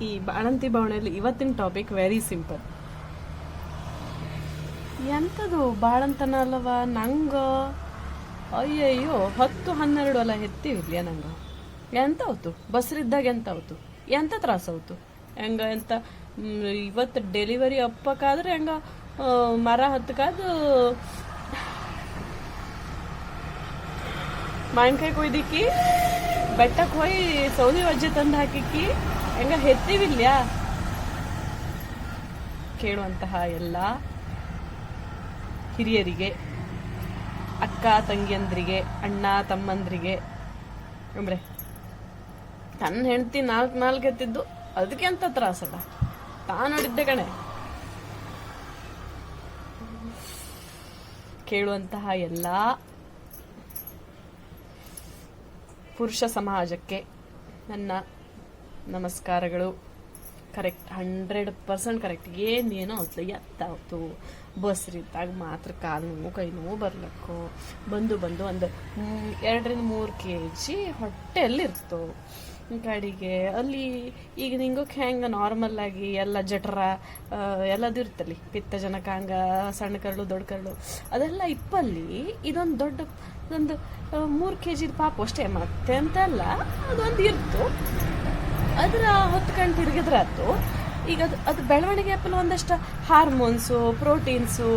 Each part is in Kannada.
ಈ ಬಾಣಂತಿ ಭಾವನೆಯಲ್ಲಿ ಇವತ್ತಿನ ಟಾಪಿಕ್ ವೆರಿ ಸಿಂಪಲ್. ಎಂಥದು ಬಾಳಂತನ ಅಲ್ಲವ ನಂಗ, ಅಯ್ಯಯ್ಯೋ 10-12 ಅಲ್ಲ ಹೆತ್ತಿವಿರ್ಲಿಯ ನಂಗ. ಎಂತ ಅವತ್ತು ಬಸ್ರಿದ್ದಾಗ ಎಂತ ಅವತ್ತು ಎಂತ ತ್ರಾಸ ಅವತ್ತು ಹೆಂಗ ಎಂತ ಇವತ್ತು ಡೆಲಿವರಿ ಅಪ್ಪಕ್ಕಾದ್ರೆ ಹೆಂಗ ಮರ ಹತ್ತಕ್ಕಾದ ಮಾವಿನಕಾಯಿ ಕೊಯ್ದಿಕ್ಕಿ ಬೆಟ್ಟಕ್ಕೆ ಹೋಗಿ ಸೌದಿ ವಜ್ಜೆ ತಂದು ಹಾಕಿಕ್ಕಿ ಹೆಂಗ ಹೆತ್ತಿವಿಲ್ಯಾ. ಕೇಳುವಂತಹ ಎಲ್ಲ ಹಿರಿಯರಿಗೆ, ಅಕ್ಕ ತಂಗಿಯಂದ್ರಿಗೆ, ಅಣ್ಣ ತಮ್ಮಂದ್ರಿಗೆ, ಅಂದ್ರೆ ತನ್ನ ಹೆಂಡತಿ 4 ಎತ್ತಿದ್ದು ಅದಕ್ಕೆ ಅಂತ ತ್ರಾಸಲ್ಲ, ತಾನು ನೋಡಿದ್ದೆ ಕಣೆ. ಕೇಳುವಂತಹ ಎಲ್ಲ ಪುರುಷ ಸಮಾಜಕ್ಕೆ ನನ್ನ ನಮಸ್ಕಾರಗಳು. Correct, 100% correct. ಏನೇನೋ ಅವತ್ತು ಎತ್ತಾವತ್ತು ಬಸ್ರಿದ್ದಾಗ ಮಾತ್ರ ಕಾಲು ನೋವು ಕೈ ನೋವು ಬರ್ಲಕ್ಕು ಬಂದು ಒಂದು 2-3 kg ಹೊಟ್ಟೆಯಲ್ಲಿರ್ತು ಕಡೆಗೆ. ಅಲ್ಲಿ ಈಗ ನಿಂಗೋಕೆ ಹೆಂಗೆ ನಾರ್ಮಲ್ ಆಗಿ ಎಲ್ಲ ಜಠರ ಎಲ್ಲದು ಇರ್ತಲ್ಲಿ, ಪಿತ್ತ ಜನಕಾಂಗ, ಸಣ್ಣ ಕರಳು ದೊಡ್ಡ ಕರಳು ಅದೆಲ್ಲ ಇಪ್ಪಲ್ಲಿ ಇದೊಂದು 3 kg ಪಾಪ ಅಷ್ಟೇ, ಮತ್ತೆ ಅಂತ ಅಲ್ಲ, ಅದೊಂದು ಇರ್ತು. ಅದ್ರ ಹೊತ್ಕೊಂಡು ತಿರುಗಿದ್ರಾತು. ಈಗ ಅದು ಬೆಳವಣಿಗೆ ಅಪ್ಪಲು ಒಂದಷ್ಟು ಹಾರ್ಮೋನ್ಸು, ಪ್ರೋಟೀನ್ಸು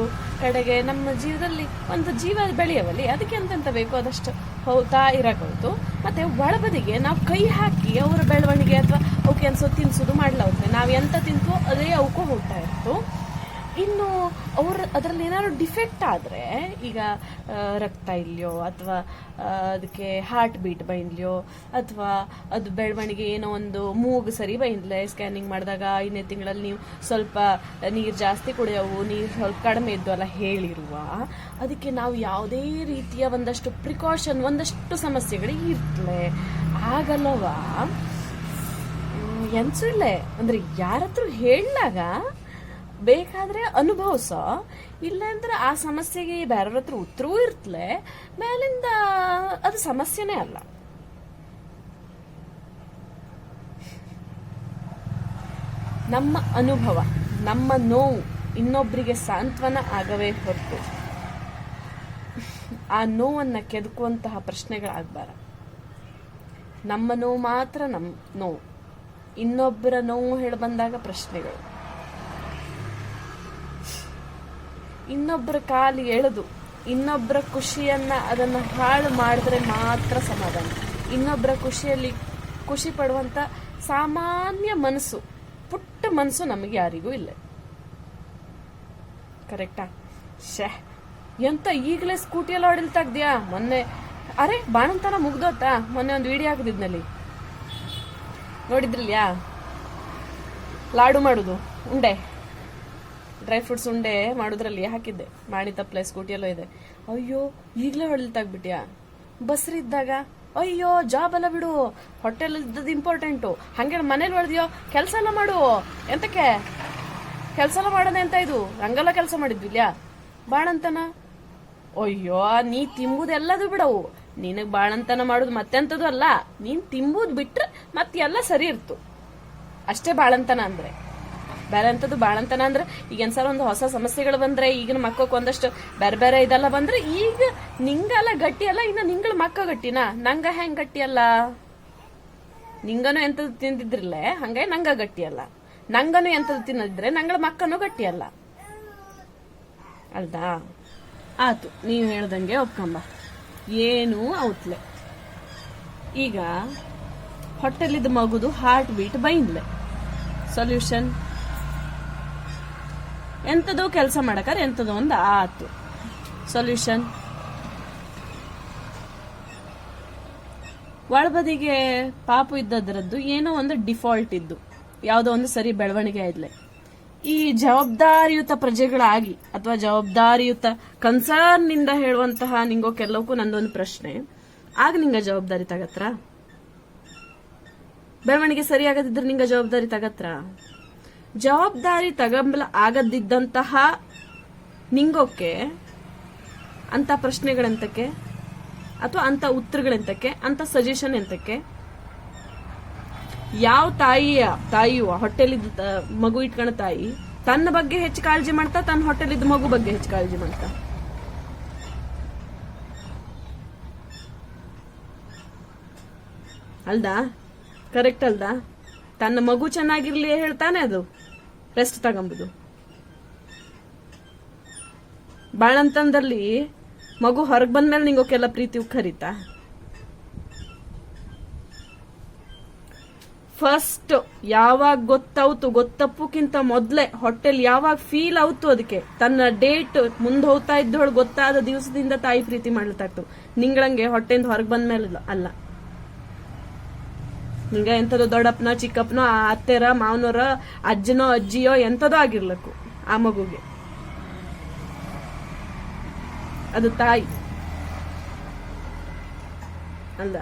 ಕಡೆಗೆ ನಮ್ಮ ಜೀವದಲ್ಲಿ ಒಂದು ಜೀವ ಬೆಳೆಯವಲ್ಲಿ ಅದಕ್ಕೆ ಎಂತೆಂತ ಬೇಕು ಅದಷ್ಟು ಹೋಗ್ತಾ ಇರಬಹುದು. ಮತ್ತೆ ಒಳಬದಿಗೆ ನಾವು ಕೈ ಹಾಕಿ ಅವರ ಬೆಳವಣಿಗೆ ಅಥವಾ ಅವಕ್ಕೆ ಅನ್ಸೋ ತಿನ್ಸೋದು ಮಾಡ್ಲಾಗುತ್ತೆ. ನಾವು ಎಂತ ತಿಂತೋ ಅದೇ ಅವಕ್ಕೂ ಹೋಗ್ತಾ ಇತ್ತು. ಇನ್ನು ಅದರಲ್ಲಿ ಏನಾದ್ರು ಡಿಫೆಕ್ಟ್ ಆದರೆ, ಈಗ ರಕ್ತ ಇಲ್ಯೋ ಅಥವಾ ಅದಕ್ಕೆ ಹಾರ್ಟ್ ಬೀಟ್ ಬೈನ್ಲಿಯೋ ಅಥವಾ ಅದು ಬೆಳವಣಿಗೆ ಏನೋ ಒಂದು ಮೂಗು ಸರಿ ಬೈನ್ಲೆ, ಸ್ಕ್ಯಾನಿಂಗ್ ಮಾಡಿದಾಗ 5ನೇ ತಿಂಗಳಲ್ಲಿ ನೀವು ಸ್ವಲ್ಪ ನೀರು ಜಾಸ್ತಿ ಕುಡಿಯೋವು, ನೀರು ಸ್ವಲ್ಪ ಕಡಿಮೆ ಇದ್ದು ಅಲ್ಲ ಹೇಳಿರುವ, ಅದಕ್ಕೆ ನಾವು ಯಾವುದೇ ರೀತಿಯ ಒಂದಷ್ಟು ಪ್ರಿಕಾಷನ್, ಒಂದಷ್ಟು ಸಮಸ್ಯೆಗಳಿಗೆ ಇರ್ತಲೆ ಆಗಲ್ಲವಾ. ಎನ್ಸುಳ್ಳೆ ಅಂದ್ರೆ ಯಾರತ್ರ ಹೇಳಲಾಗ ಬೇಕಾದ್ರೆ ಅನುಭವಿಸ, ಇಲ್ಲಾಂದ್ರೆ ಆ ಸಮಸ್ಯೆಗೆ ಬೇರೆಯವ್ರ ಹತ್ರ ಉತ್ತರವೂ ಇರ್ತಲೆ, ಮೇಲಿಂದ ಅದು ಸಮಸ್ಯೆನೇ ಅಲ್ಲ. ನಮ್ಮ ಅನುಭವ, ನಮ್ಮ ನೋವು ಇನ್ನೊಬ್ಬರಿಗೆ ಸಾಂತ್ವನ ಆಗವೇ ಹೊರತು ಆ ನೋವನ್ನು ಕೆದಕುವಂತಹ ಪ್ರಶ್ನೆಗಳಾಗಬಾರ. ನಮ್ಮ ನೋವು ಮಾತ್ರ ನಮ್ಮ ನೋವು, ಇನ್ನೊಬ್ಬರ ನೋವು ಹೇಳಿ ಬಂದಾಗ ಪ್ರಶ್ನೆಗಳು. ಇನ್ನೊಬ್ಬರ ಕಾಲು ಎಳೆದು ಇನ್ನೊಬ್ಬರ ಖುಷಿಯನ್ನ ಅದನ್ನು ಹಾಳು ಮಾಡಿದ್ರೆ ಮಾತ್ರ ಸಮಾಧಾನ. ಇನ್ನೊಬ್ಬರ ಖುಷಿಯಲ್ಲಿ ಖುಷಿ ಪಡುವಂತ ಸಾಮಾನ್ಯ ಮನಸ್ಸು, ಪುಟ್ಟ ಮನಸ್ಸು ನಮಗೆ ಯಾರಿಗೂ ಇಲ್ಲ. ಕರೆಕ್ಟಾ? ಎಂತ ಈಗಲೇ ಸ್ಕೂಟಿಯಲ್ಲಿ ಹೊಡಿಲ್ತಾಗ್ದ್ಯಾ? ಮೊನ್ನೆ ಅರೆ ಬಾಣಂತನ ಮುಗ್ದೋತಾ? ಮೊನ್ನೆ ಒಂದು ವಿಡಿಯೋ ಹಾಕಿದ್ನಲ್ಲಿ ನೋಡಿದ್ರಲ್ಯಾ? ಲಾಡು ಮಾಡುದು, ಉಂಡೆ, ಡ್ರೈ ಫ್ರೂಟ್ಸ್ ಉಂಡೆ ಮಾಡೋದ್ರಲ್ಲಿ ಹಾಕಿದ್ದೆ, ಮಾಡಿ ತಪ್ಪಲೆ ಸ್ಕೂಟಿಯಲ್ಲೋ ಇದೆ. ಅಯ್ಯೋ ಈಗಲೇ ಹೊಡಿಲ್ತಾಗ್ಬಿಟ್ಯಾ? ಬಸ್ರಿದ್ದಾಗ ಅಯ್ಯೋ ಜಾಬ್ ಎಲ್ಲ ಬಿಡು, ಹೊಟ್ಟೆಲ್ ಇದ್ದದ್ದು ಇಂಪಾರ್ಟೆಂಟು, ಹಂಗೆ ಮನೇಲಿ ಹೊಡೆದ್ಯೋ ಕೆಲಸ ಎಲ್ಲ ಮಾಡು. ಎಂತಕ್ಕೆ ಕೆಲಸ ಎಲ್ಲ ಮಾಡೋದೆ ಅಂತ? ಇದು ಹಂಗೆಲ್ಲ ಕೆಲಸ ಮಾಡಿದ್ವಿಲ್ಯಾ? ಬಾಣಂತನ ಅಯ್ಯೋ ನೀ ತಿಂಬುದೆಲ್ಲದು ಬಿಡವು, ನಿನಗ್ ಬಾಣಂತನ ಮಾಡುದು ಮತ್ತೆಂತದು ಅಲ್ಲ, ನೀನ್ ತಿಂಬುದ್ ಬಿಟ್ರೆ ಮತ್ತೆ ಎಲ್ಲ ಸರಿ ಇರ್ತು ಅಷ್ಟೇ. ಬಾಳಂತನ ಅಂದ್ರೆ ಬೇರೆ ಅಂತದ್ದು. ಬಾಳಂತನ ಅಂದ್ರೆ ಈಗ ಏನ್ಸಾರ ಒಂದು ಹೊಸ ಸಮಸ್ಯೆಗಳು ಬಂದ್ರೆ, ಈಗಿನ ಮಕ್ಕಕ್ಕೆ ಒಂದಷ್ಟು ಬೇರೆ ಇದೆಲ್ಲ ಬಂದ್ರೆ, ಈಗ ನಿಂಗಲ್ಲ ಗಟ್ಟಿ ಅಲ್ಲ, ಇನ್ನ ನಿಂಗಳ ಮಕ್ಕ ಗಟ್ಟಿನಾ? ನಂಗ ಹೆಂಗ್ ಗಟ್ಟಿ ಅಲ್ಲ? ನಿಂಗನು ಎಂತದ್ದು ತಿಂದಿದ್ರಲ್ಲೇ ಹಂಗೆ ನಂಗ ಗಟ್ಟಿ ಅಲ್ಲ, ನಂಗನು ಎಂತದ್ದು ತಿನ್ನದಿದ್ರೆ ನಂಗಳ ಮಕ್ಕನೂ ಗಟ್ಟಿ ಅಲ್ಲ ಅಲ್ದಾ? ಆತು, ನೀವು ಹೇಳ್ದಂಗೆ ಒಪ್ಕೊಂಬ, ಏನು ಔತ್ಲೆ. ಈಗ ಹೊಟ್ಟೆಲಿದ್ದ ಮಗುದು ಹಾರ್ಟ್ ಬೀಟ್ ಬೈನ್ಲೆ. ಸೊಲ್ಯೂಷನ್ ಎಂತದೋ ಕೆಲಸ ಮಾಡಕಾರ ಎಂತದೋ ಒಂದು ಆತು. ಸೊಲ್ಯೂಷನ್ ಒಳಬದಿಗೆ ಪಾಪು ಇದ್ದದ್ರದ್ದು ಏನೋ ಒಂದು ಡಿಫಾಲ್ಟ್ ಇದ್ದು, ಯಾವುದೋ ಒಂದು ಸರಿ ಬೆಳವಣಿಗೆ ಆಯ್ಲೆ. ಈ ಜವಾಬ್ದಾರಿಯುತ ಪ್ರಜೆಗಳಾಗಿ ಅಥವಾ ಜವಾಬ್ದಾರಿಯುತ ಕನ್ಸರ್ನ್ ನಿಂದ ಹೇಳುವಂತಹ ನಿಂಗೋ ಕೆಲವಕ್ಕೂ ನಂದೊಂದು ಪ್ರಶ್ನೆ, ಆಗ ನಿಂಗ ಜವಾಬ್ದಾರಿ ತಗತ್ರ? ಬೆಳವಣಿಗೆ ಸರಿಯಾಗದಿದ್ರೆ ನಿಂಗ ಜವಾಬ್ದಾರಿ ತಗತ್ರ? ಜವಾಬ್ದಾರಿ ತಗಂಬಲ ಆಗದಿದ್ದಂತಹ ನಿಂಗೋಕೆ ಅಂತ ಪ್ರಶ್ನೆಗಳೆಂತಕ್ಕೆ ಅಥವಾ ಅಂತ ಉತ್ತರಗಳೆಂತಕ್ಕೆ, ಅಂತ ಸಜೆಷನ್ ಎಂತಕ್ಕೆ? ಯಾವ ತಾಯಿಯು ಹೊಟ್ಟೆಲಿದ್ದ ಮಗು ಇಟ್ಕೊಂಡ ತಾಯಿ ತನ್ನ ಬಗ್ಗೆ ಹೆಚ್ಚು ಕಾಳಜಿ ಮಾಡ್ತಾ, ತನ್ನ ಹೊಟ್ಟೆಲಿದ್ದ ಮಗು ಬಗ್ಗೆ ಹೆಚ್ಚು ಕಾಳಜಿ ಮಾಡ್ತಾ? ಅಲ್ದಾ? ಕರೆಕ್ಟ್ ಅಲ್ದಾ? ತನ್ನ ಮಗು ಚೆನ್ನಾಗಿರ್ಲಿ ಹೇಳ್ತಾನೆ ಅದು ರೆಸ್ಟ್ ತಗೊಂಬುದು. ಬಾಳಂತಂದಲ್ಲಿ ಮಗು ಹೊರಗೆ ಬಂದ್ಮೇಲೆ ನಿಂಗೋಕೆಲ್ಲ ಪ್ರೀತಿ ಉಕ್ಕರಿತಾ? ಫಸ್ಟ್ ಯಾವಾಗ ಗೊತ್ತಪ್ಪಕ್ಕಿಂತ ಮೊದ್ಲೇ ಹೊಟ್ಟೆಲ್ ಯಾವಾಗ ಫೀಲ್ ಆಯ್ತು ಅದಕ್ಕೆ, ತನ್ನ ಡೇಟ್ ಮುಂದೆ ಹೋಗ್ತಾ ಇದ್ದವಳು ಗೊತ್ತಾದ ದಿವಸದಿಂದ ತಾಯಿ ಪ್ರೀತಿ ಮಾಡ್ಲತ್ತಾಗ್ತು. ನಿಂಗಳಂಗೆ ಹೊಟ್ಟೆಯಿಂದ ಹೊರಗೆ ಬಂದ್ಮೇಲೆ ಅಲ್ಲ. ನಿಂಗ ಎಂತದೋ ದೊಡ್ಡಪ್ಪನ ಚಿಕ್ಕಪ್ಪನೋ ಅತ್ತೆರ ಮಾವನೋರ ಅಜ್ಜನೋ ಅಜ್ಜಿಯೋ ಎಂತದೋ ಆಗಿರ್ಲಕ್ಕು, ಆ ಮಗುಗೆ ಅದು ತಾಯಿ ಅಲ್ಲ.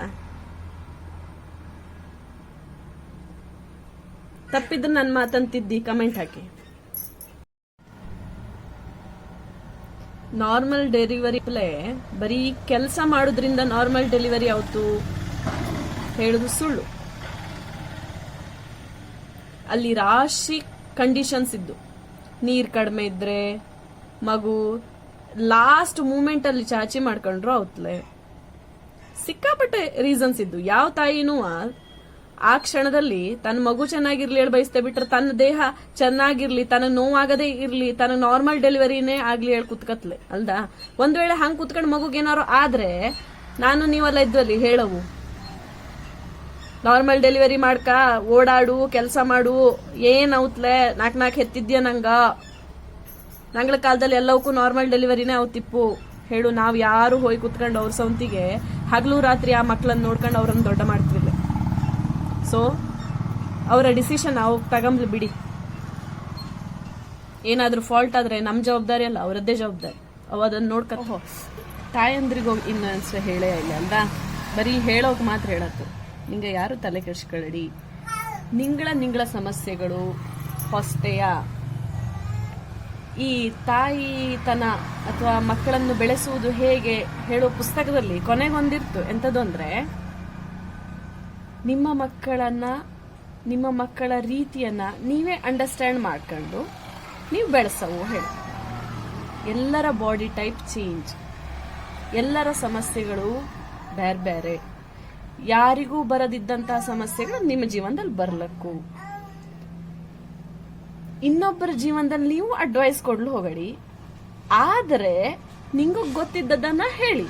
ತಪ್ಪಿದ್ರೆ ನನ್ನ ಮಾತಂತಿದ್ದಿ ಕಮೆಂಟ್ ಹಾಕಿ. ನಾರ್ಮಲ್ ಡೆಲಿವರಿ ಬರೀ ಕೆಲಸ ಮಾಡೋದ್ರಿಂದ ನಾರ್ಮಲ್ ಡೆಲಿವರಿ ಆಯ್ತು ಹೇಳುದು ಸುಳ್ಳು. ಅಲ್ಲಿ ರಾಶಿ ಕಂಡೀಷನ್ಸ್ ಇದ್ದು, ನೀರ್ ಕಡಿಮೆ ಇದ್ರೆ ಮಗು ಲಾಸ್ಟ್ ಮೂಮೆಂಟ್ ಅಲ್ಲಿ ಚಾಚಿ ಮಾಡ್ಕೊಂಡ್ರು ಅವತ್ಲೆ ಸಿಕ್ಕಾಪಟ್ಟೆ ರೀಸನ್ಸ್ ಇದ್ದು. ಯಾವ ತಾಯಿನೂ ಆ ಕ್ಷಣದಲ್ಲಿ ತನ್ನ ಮಗು ಚೆನ್ನಾಗಿರ್ಲಿ ಹೇಳಿ ಬಯಸ್ತೆ ಬಿಟ್ರೆ ತನ್ನ ದೇಹ ಚೆನ್ನಾಗಿರ್ಲಿ, ತನಗ್ ನೋವಾಗದೇ ಇರ್ಲಿ, ತನಗ್ ನಾರ್ಮಲ್ ಡೆಲಿವರಿನೇ ಆಗ್ಲಿ ಹೇಳಿ ಕುತ್ಕತ್ಲೆ ಅಲ್ದಾ? ಒಂದ್ ವೇಳೆ ಹಂಗ್ ಕುತ್ಕೊಂಡ್ ಮಗುಗೇನಾರು ಆದ್ರೆ ನಾನು ನೀವೆಲ್ಲ ಇದ್ವಲ್ಲಿ ಹೇಳವು, ನಾರ್ಮಲ್ ಡೆಲಿವರಿ ಮಾಡ್ಕ ಓಡಾಡು ಕೆಲಸ ಮಾಡು ಏನ್ ಔತ್ಲೆ ನಾಕ್ ಹೆತ್ತಿದ್ಯ ನಂಗಳ ಕಾಲದಲ್ಲಿ ಎಲ್ಲವಕ್ಕೂ ನಾರ್ಮಲ್ ಡೆಲಿವರಿನೇ ಅವತ್ತಿಪ್ಪು ಹೇಳು. ನಾವ್ ಯಾರು ಹೋಗಿ ಕುತ್ಕೊಂಡು ಅವ್ರ ಸೌಂತಿಗೆ ಹಗಲು ರಾತ್ರಿ ಆ ಮಕ್ಳನ್ನ ನೋಡ್ಕೊಂಡು ಅವ್ರನ್ನ ದೊಡ್ಡ ಮಾಡ್ತಿರ್ಲಿಲ್ಲ. ಸೊ ಅವರ ಡಿಸಿಷನ್ ನಾವು ತಗೊಂಬ್ಲಿ ಬಿಡಿ. ಏನಾದ್ರೂ ಫಾಲ್ಟ್ ಆದ್ರೆ ನಮ್ ಜವಾಬ್ದಾರಿ ಅಲ್ಲ, ಅವರದ್ದೇ ಜವಾಬ್ದಾರಿ. ಅವ್ ಅದನ್ನ ನೋಡ್ಕೋ. ತಾಯಂದ್ರಿಗೂ ಇನ್ನೊಂದ್ಸ ಹೇಳೇ ಇಲ್ಲ ಅಲ್ವಾ? ಬರೀ ಹೇಳೋಕ್ ಮಾತ್ರ ಹೇಳತ್ತು. ನಿಂಗೆ ಯಾರು ತಲೆ ಕೆಡಿಸ್ಕೊಳ್ಳಿ. ನಿಂಗಳ ಸಮಸ್ಯೆಗಳು ಹೊಸ್ತೆಯ ಈ ತಾಯಿತನ ಅಥವಾ ಮಕ್ಕಳನ್ನು ಬೆಳೆಸುವುದು ಹೇಗೆ ಹೇಳೋ ಪುಸ್ತಕದಲ್ಲಿ ಕೊನೆಗೊಂದಿರ್ತು. ಎಂತದ್ದು ಅಂದ್ರೆ, ನಿಮ್ಮ ಮಕ್ಕಳ ರೀತಿಯನ್ನ ನೀವೇ ಅಂಡರ್ಸ್ಟ್ಯಾಂಡ್ ಮಾಡ್ಕೊಂಡು ನೀವು ಬೆಳೆಸವು ಹೇಳಿ. ಎಲ್ಲರ ಬಾಡಿ ಟೈಪ್ ಚೇಂಜ್, ಎಲ್ಲರ ಸಮಸ್ಯೆಗಳು ಬೇರೆ ಬೇರೆ. ಯಾರಿಗೂ ಬರದಿದ್ದಂತಹ ಸಮಸ್ಯೆಗಳು ನಿಮ್ಮ ಜೀವನದಲ್ಲಿ ಬರ್ಲಕ್ಕು. ಇನ್ನೊಬ್ಬರ ಜೀವನದಲ್ಲಿ ನೀವು ಅಡ್ವೈಸ್ ಕೊಡ್ಲು ಹೋಗಡಿ. ಆದರೆ ನಿಂಗೂ ಗೊತ್ತಿದ್ದದನ್ನ ಹೇಳಿ.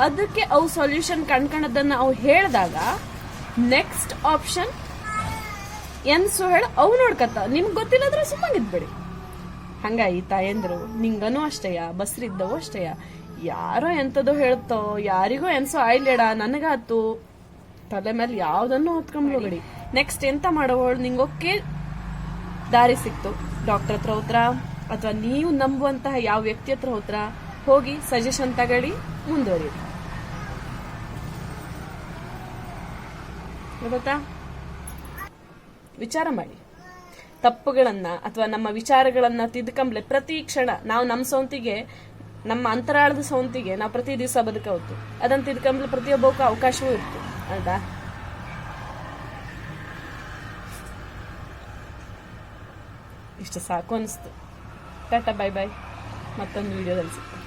ಅದಕ್ಕೆ ಅವು ಸೊಲ್ಯೂಷನ್ ಕಂಡ್ಕೊಂಡದನ್ನ ಅವು ಹೇಳಿದಾಗ ನೆಕ್ಸ್ಟ್ ಆಪ್ಷನ್ ಎನ್ಸು ಹೇಳ ಅವು ನೋಡ್ಕತ್ತ. ನಿಮ್ಗೆ ಗೊತ್ತಿಲ್ಲದ್ರೆ ಸುಮ್ಮನಿದ್ಬೇಡಿ. ಹಂಗಾಗಿ ತಾಯಂದ್ರು ನಿಂಗನೂ ಅಷ್ಟೇಯ, ಬಸ್ರಿದ್ದವು ಅಷ್ಟೇಯ. ಯಾರೋ ಎಂತದೋ ಹೇಳ್ತೋ, ಯಾರಿಗೋ ಎನ್ಸೋ ಆಯ್ಲೇಡ ನನಗಾತು ತಲೆ ಮೇಲೆ ಯಾವ್ದನ್ನು ಹೊತ್ಕೊಂಡ್ ಹೋಗಡಿ. ನೆಕ್ಸ್ಟ್ ಎಂತ ಮಾಡೋವಳು ನಿಂಗೊಕ್ಕೆ ದಾರಿ ಸಿಕ್ತು, ಡಾಕ್ಟರ್ ಹತ್ರ ಹೋತ್ರ ಅಥವಾ ನೀವು ನಂಬುವಂತಹ ಯಾವ ವ್ಯಕ್ತಿ ಹತ್ರ ಹೋತ್ರ ಹೋಗಿ ಸಜೆಷನ್ ತಗೊಳ್ಳಿ, ಮುಂದುವರಿಯಿರಿ. ಗೊತ್ತಾ? ವಿಚಾರ ಮಾಡಿ. ತಪ್ಪುಗಳನ್ನ ಅಥವಾ ನಮ್ಮ ವಿಚಾರಗಳನ್ನ ತಿದ್ಕೊಂಬ್ಲೆ ಪ್ರತಿ ಕ್ಷಣ ನಾವು ನಮ್ಮ ಸೌಂತಿಗೆ, ನಮ್ಮ ಅಂತರಾಳದ ಸೌಂತಿಗೆ ನಾವು ಪ್ರತಿ ದಿವಸ ಬದುಕವತ್ತು. ಅದನ್ನ ತಿದ್ಕೊಂಬ್ಲೆ ಪ್ರತಿಯೊಬ್ಬಕ್ಕೂ ಅವಕಾಶವೂ ಇತ್ತು ಅಲ್ವಾ? ಇಷ್ಟು ಸಾಕು ಅನಿಸ್ತು. Tata, bye bye. ಮತ್ತೊಂದು ವಿಡಿಯೋದಲ್ಲಿ ಸಿಗ್ತೀನಿ.